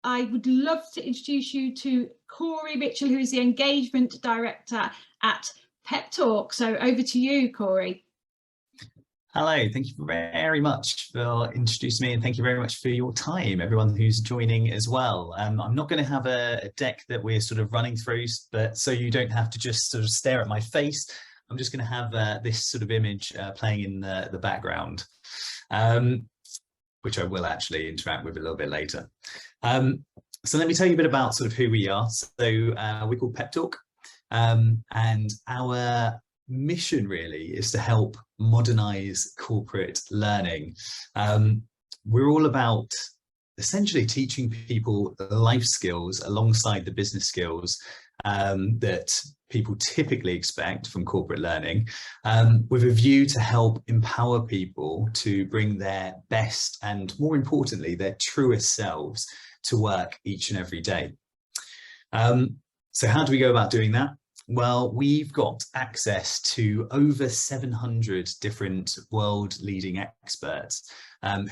I would love to introduce you to Corey Mitchell, who is the Engagement Director at PepTalk. So over to you, Corey. Hello, thank you very much for introducing me, and thank you very much for your time, everyone who's joining as well. I'm not going to have a deck that we're sort of running through, but so you don't have to just sort of stare at my face, I'm just going to have this sort of image playing in the background, which I will actually interact with a little bit later. So let me tell you a bit about sort of who we are. So we're called PepTalk, and our mission really is to help modernize corporate learning. We're all about essentially teaching people life skills alongside the business skills that people typically expect from corporate learning, with a view to help empower people to bring their best and, more importantly, their truest selves to work each and every day. So how do we go about doing that? Well, we've got access to over 700 different world-leading experts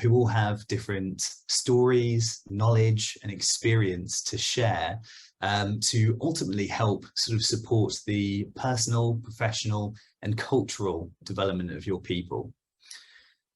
who all have different stories, knowledge, and experience to share to ultimately help sort of support the personal, professional, and cultural development of your people.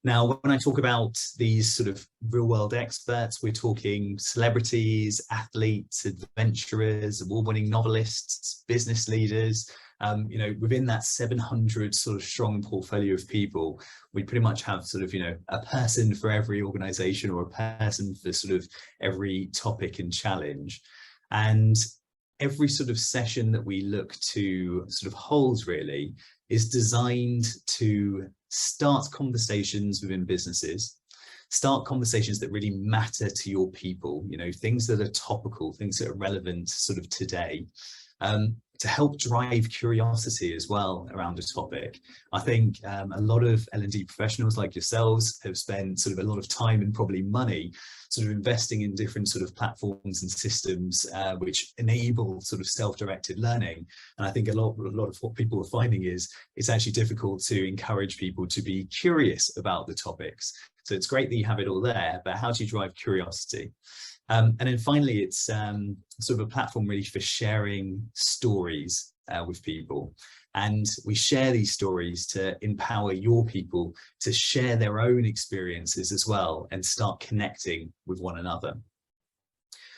Now, when I talk about these sort of real-world experts, we're talking celebrities, athletes, adventurers, award-winning novelists, business leaders. You know, within that 700 sort of strong portfolio of people, we pretty much have sort of, you know, a person for every organization or a person for sort of every topic and challenge. And every sort of session that we look to sort of hold really is designed to start conversations within businesses, start conversations that really matter to your people, you know, things that are topical, things that are relevant sort of today, to help drive curiosity as well around a topic. I think a lot of L&D professionals like yourselves have spent sort of a lot of time and probably money sort of investing in different sort of platforms and systems which enable sort of self-directed learning. And I think a lot of what people are finding is it's actually difficult to encourage people to be curious about the topics. So it's great that you have it all there, but how do you drive curiosity? And then finally, it's sort of a platform really for sharing stories with people. And we share these stories to empower your people to share their own experiences as well and start connecting with one another.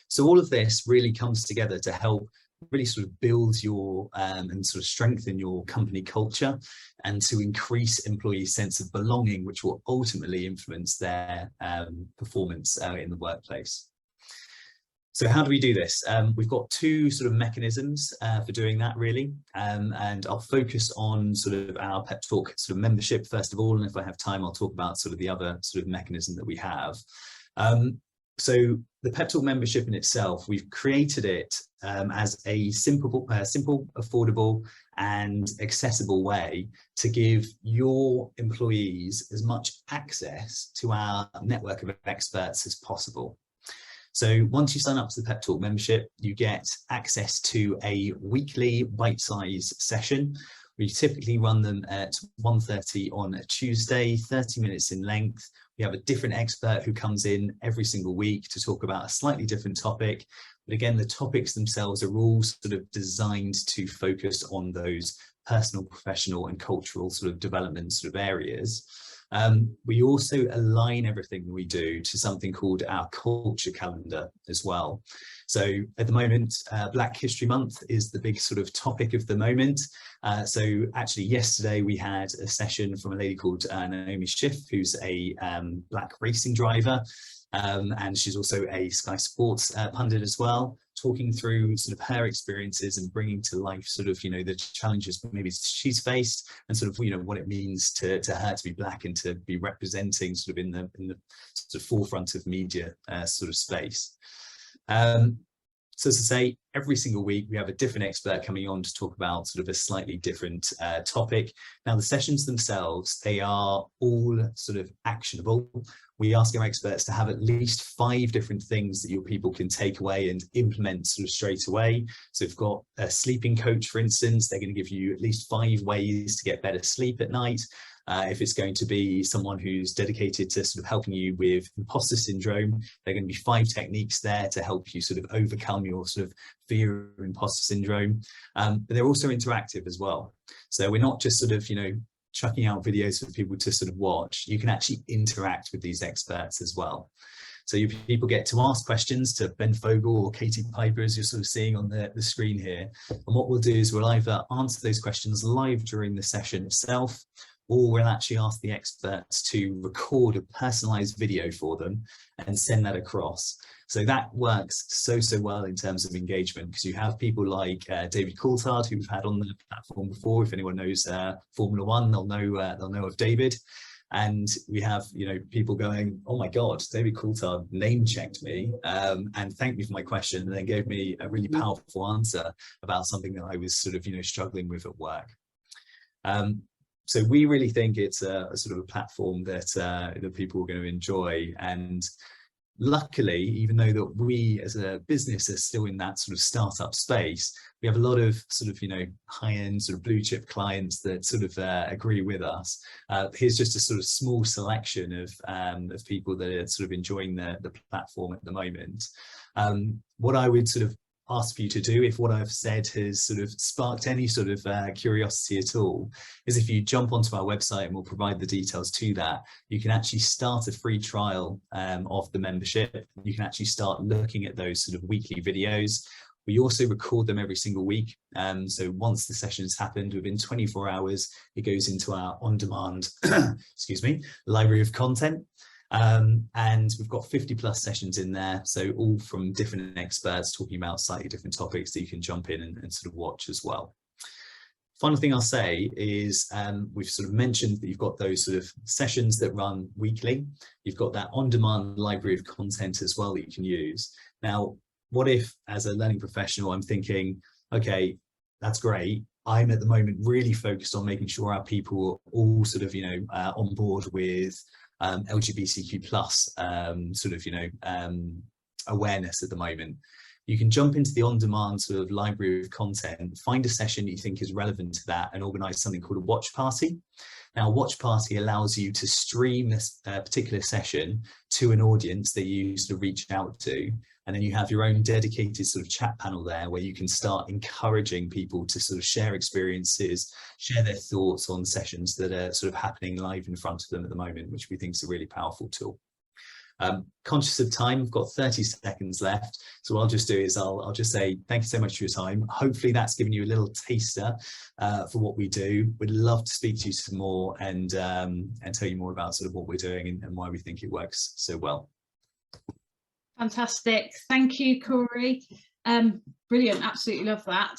So all of this really comes together to help really sort of build your and sort of strengthen your company culture and to increase employees' sense of belonging, which will ultimately influence their performance in the workplace. So how do we do this? We've got two sort of mechanisms for doing that really, and I'll focus on sort of our PepTalk sort of membership first of all, and if I have time I'll talk about sort of the other sort of mechanism that we have. So the PepTalk membership in itself, we've created it as a simple, affordable and accessible way to give your employees as much access to our network of experts as possible. So once you sign up to the PepTalk membership, you get access to a weekly bite-sized session. We typically run them at 1:30 on a Tuesday, 30 minutes in length. We have a different expert who comes in every single week to talk about a slightly different topic. But again, the topics themselves are all sort of designed to focus on those personal, professional, and cultural sort of development sort of areas. We also align everything we do to something called our culture calendar as well. So at the moment, Black History Month is the big sort of topic of the moment. So actually yesterday we had a session from a lady called Naomi Schiff, who's a Black racing driver. And she's also a Sky Sports pundit as well, talking through sort of her experiences and bringing to life sort of, you know, the challenges maybe she's faced and sort of, you know, what it means to her to be Black and to be representing sort of in the sort of forefront of media sort of space. So as I say, every single week we have a different expert coming on to talk about sort of a slightly different topic. Now, the sessions themselves, they are all sort of actionable. We ask our experts to have at least 5 different things that your people can take away and implement sort of straight away. So we've got a sleeping coach, for instance. They're going to give you at least 5 ways to get better sleep at night. If it's going to be someone who's dedicated to sort of helping you with imposter syndrome, there are going to be 5 techniques there to help you sort of overcome your sort of fear of imposter syndrome. But they're also interactive as well. So we're not just sort of, you know, chucking out videos for people to sort of watch. You can actually interact with these experts as well. So your people get to ask questions to Ben Fogle or Katie Piper, as you're sort of seeing on the screen here. And what we'll do is we'll either answer those questions live during the session itself, or we'll actually ask the experts to record a personalized video for them and send that across. So that works so well in terms of engagement, because you have people like David Coulthard, who we've had on the platform before. If anyone knows Formula One, they'll know of David. And we have, you know, people going, oh my God, David Coulthard name checked me and thanked me for my question, and then gave me a really powerful answer about something that I was sort of, you know, struggling with at work. So we really think it's a sort of a platform that that people are going to enjoy. And luckily, even though that we as a business are still in that sort of startup space, we have a lot of sort of, you know, high-end sort of blue chip clients that sort of agree with us. Here's just a sort of small selection of people that are sort of enjoying the platform at the moment. What I would sort of ask for you to do, if what I've said has sort of sparked any sort of curiosity at all, is if you jump onto our website, and we'll provide the details to that, you can actually start a free trial of the membership. You can actually start looking at those sort of weekly videos. We also record them every single week. So once the session's happened, within 24 hours, it goes into our on-demand, excuse me, library of content. And we've got 50+ sessions in there, so all from different experts talking about slightly different topics that you can jump in and sort of watch as well. Final thing I'll say is we've sort of mentioned that you've got those sort of sessions that run weekly. You've got that on-demand library of content as well that you can use. Now, what if, as a learning professional, I'm thinking, okay, that's great. I'm at the moment really focused on making sure our people are all sort of, you know, on board with LGBTQ plus sort of, you know, awareness at the moment. You can jump into the on-demand sort of library of content, find a session you think is relevant to that, and organize something called a watch party. Now, a watch party allows you to stream this particular session to an audience that you sort of reach out to, and then you have your own dedicated sort of chat panel there where you can start encouraging people to sort of share experiences, share their thoughts on sessions that are sort of happening live in front of them at the moment, which we think is a really powerful tool. Conscious of time, we've got 30 seconds left. So what I'll just do is I'll just say thank you so much for your time. Hopefully that's given you a little taster for what we do. We'd love to speak to you some more and tell you more about sort of what we're doing and why we think it works so well. Fantastic. Thank you, Corey. Brilliant. Absolutely love that.